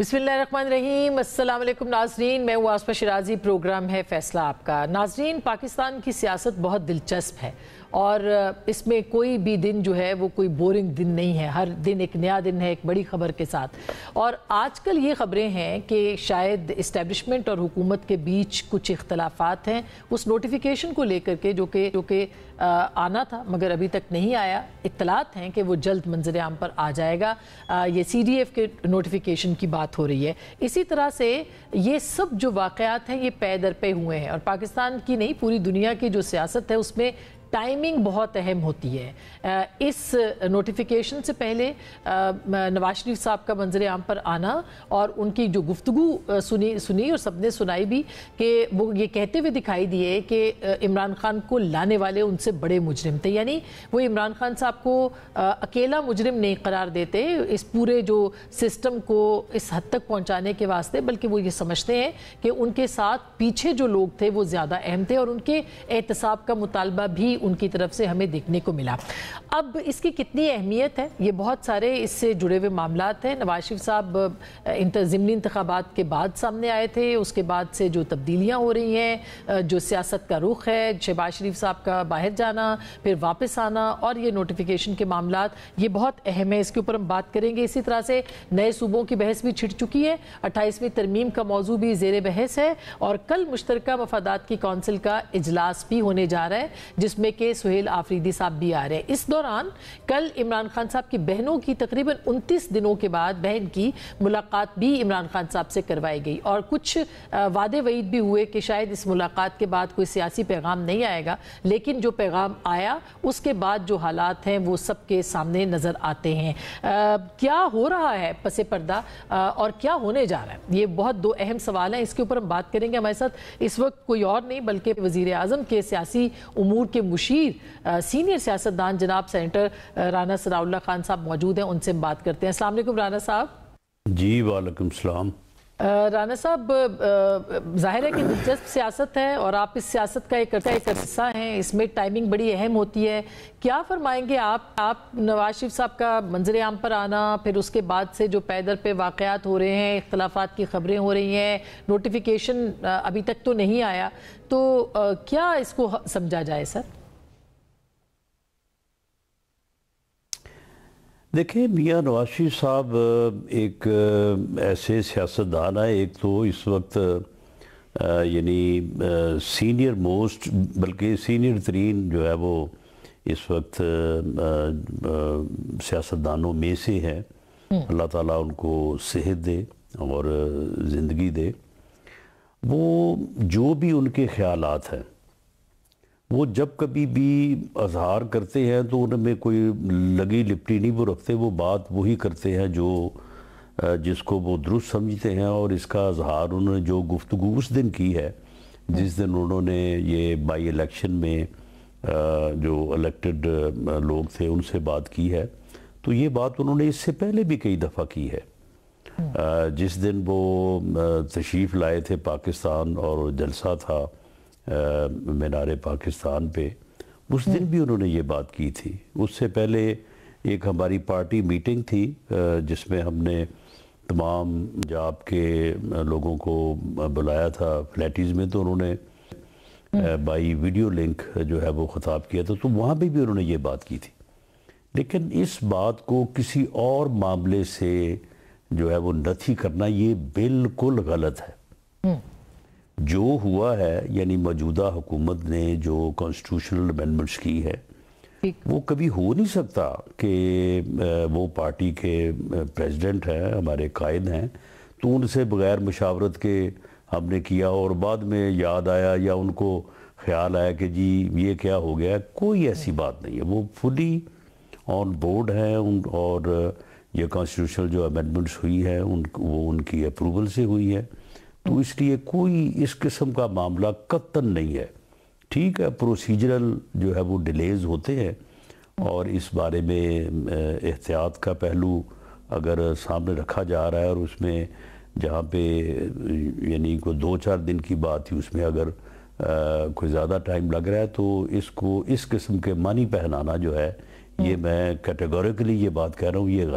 बिस्मिल्लाहिर्रहमानिर्रहीम। अस्सलाम वालेकुम नाज़रीन, मैं हूँ आसमा शिराजी। प्रोग्राम है फैसला आपका। नाज़रीन, पाकिस्तान की सियासत बहुत दिलचस्प है और इसमें कोई भी दिन जो है वो कोई बोरिंग दिन नहीं है। हर दिन एक नया दिन है, एक बड़ी खबर के साथ। और आजकल ये खबरें हैं कि शायद इस्टेब्लिशमेंट और हुकूमत के बीच कुछ इख्तलाफात हैं उस नोटिफिकेशन को लेकर के जो कि आना था मगर अभी तक नहीं आया। इत्तलात हैं कि वो जल्द मंजर आम पर आ जाएगा। ये CDF के नोटिफिकेशन की बात हो रही है। इसी तरह से ये सब जो वाक़यात हैं ये पै दर पे हुए हैं और पाकिस्तान की नहीं पूरी दुनिया की जो सियासत है उसमें टाइमिंग बहुत अहम होती है। इस नोटिफिकेशन से पहले नवाज शरीफ साहब का मंजर आम पर आना और उनकी जो गुफ्तगू सुनी और सबने सुनाई भी कि वो ये कहते हुए दिखाई दिए कि इमरान खान को लाने वाले उनसे बड़े मुजरिम थे। यानी वो इमरान खान साहब को अकेला मुजरिम नहीं करार देते इस पूरे जो सिस्टम को इस हद तक पहुँचाने के वास्ते, बल्कि वो ये समझते हैं कि उनके साथ पीछे जो लोग थे वो ज़्यादा अहम थे और उनके एहतसाब का मुतालबा भी उनकी तरफ से हमें देखने को मिला। अब इसकी कितनी अहमियत है, ये बहुत सारे इससे जुड़े हुए मामलात हैं। नवाज शरीफ साहब ज़िमनी इंतखाबात के बाद सामने आए थे, उसके बाद से जो तब्दीलियाँ हो रही हैं, जो सियासत का रुख है, शहबाज शरीफ साहब का बाहर जाना फिर वापस आना और ये नोटिफिकेशन के मामलात, ये बहुत अहम है। इसके ऊपर हम बात करेंगे। इसी तरह से नए सूबों की बहस भी छिड़ चुकी है। 28वीं तरमीम का मौजू भी ज़ेर बहस है और कल मुश्तरका मफादात की कौंसिल का इजलास भी होने जा रहा है जिसमें के सुहेल आफरीदी साहब भी आ रहे हैं। इस दौरान कल इमरान खान साहब की बहनों की तकरीबन 29 दिनों के बाद बहन की मुलाकात भी इमरान खान साहब से करवाई गई और कुछ वादे वईद भी हुए कि शायद इस मुलाकात के बाद कोई सियासी पैगाम नहीं आएगा, लेकिन जो पैगाम आया उसके बाद जो हालात हैं वो सबके सामने नजर आते हैं। क्या हो रहा है पसे पर्दा और क्या होने जा रहा है, ये बहुत दो अहम सवाल हैं। इसके ऊपर हम बात करेंगे। हमारे साथ इस वक्त कोई और नहीं बल्कि वजीर आजम के सियासी उमूर के सीनियर सियासतदान जनाब सेनेटर राना सनाउल्लाह खान साहब मौजूद हैं। उनसे हम बात करते हैं। अस्सलाम वालेकुम राना साहब। जी वालेकुम सलाम। राना साहब, जाहिर है कि दिलचस्प सियासत है और आप इस सियासत का एक हिस्सा हैं। इसमें टाइमिंग बड़ी अहम होती है। क्या फरमाएंगे आप नवाज शरीफ साहब का मंजर आम पर आना, फिर उसके बाद से जो पैदर पे वाक़यात हो रहे हैं, इख्तलाफात की खबरें हो रही हैं, नोटिफिकेशन अभी तक तो नहीं आया, तो क्या इसको समझा जाए सर? देखिए, मियाँ नवाज शरीफ साहब एक ऐसे सियासतदान है, एक तो इस वक्त यानी सीनियर मोस्ट बल्कि सीनियर तरीन जो है वो इस वक्त सियासतदानों में से है। अल्लाह ताला उनको सेहत दे और ज़िंदगी दे। वो जो भी उनके ख़यालात हैं वो जब कभी भी अजहार करते हैं तो उनमें कोई लगी लिपटी नहीं वो रखते, वो बात वही करते हैं जो जिसको वो दुरुस्त समझते हैं। और इसका अजहार उन्होंने जो गुफ्तगू उस दिन की है जिस दिन उन्होंने ये बाई इलेक्शन में जो इलेक्टेड लोग थे उनसे बात की है, तो ये बात उन्होंने इससे पहले भी कई दफ़ा की है। जिस दिन वो तशरीफ़ लाए थे पाकिस्तान और जलसा था मीनार पाकिस्तान पे, उस दिन भी उन्होंने ये बात की थी। उससे पहले एक हमारी पार्टी मीटिंग थी जिसमें हमने तमाम जाब के लोगों को बुलाया था फ्लैटीज़ में, तो उन्होंने बाई वीडियो लिंक जो है वो ख़िताब किया था, तो वहाँ पे भी उन्होंने ये बात की थी। लेकिन इस बात को किसी और मामले से जो है वो नथी करना ये बिल्कुल गलत है। जो हुआ है यानी मौजूदा हुकूमत ने जो कॉन्स्टिट्यूशनल अमेंडमेंट्स की है वो कभी हो नहीं सकता कि वो पार्टी के प्रेसिडेंट हैं, हमारे कायद हैं, तो उनसे बग़ैर मुशावरत के हमने किया और बाद में याद आया या उनको ख्याल आया कि जी ये क्या हो गया। कोई ऐसी बात नहीं है। वो फुली ऑन बोर्ड हैं और ये कॉन्स्टिट्यूशनल जो अमेंडमेंट्स हुई है वो उनकी अप्रूवल से हुई है, तो इसलिए कोई इस किस्म का मामला कतन नहीं है। ठीक है, प्रोसीजरल जो है वो डिलेज होते हैं और इस बारे में एहतियात का पहलू अगर सामने रखा जा रहा है और उसमें जहाँ पे यानी कोई 2-4 दिन की बात थी उसमें अगर कोई ज़्यादा टाइम लग रहा है तो इसको इस किस्म के मानी पहनाना जो है ये मैं कैटेगोरिकली ये बात कह रहा हूँ, ये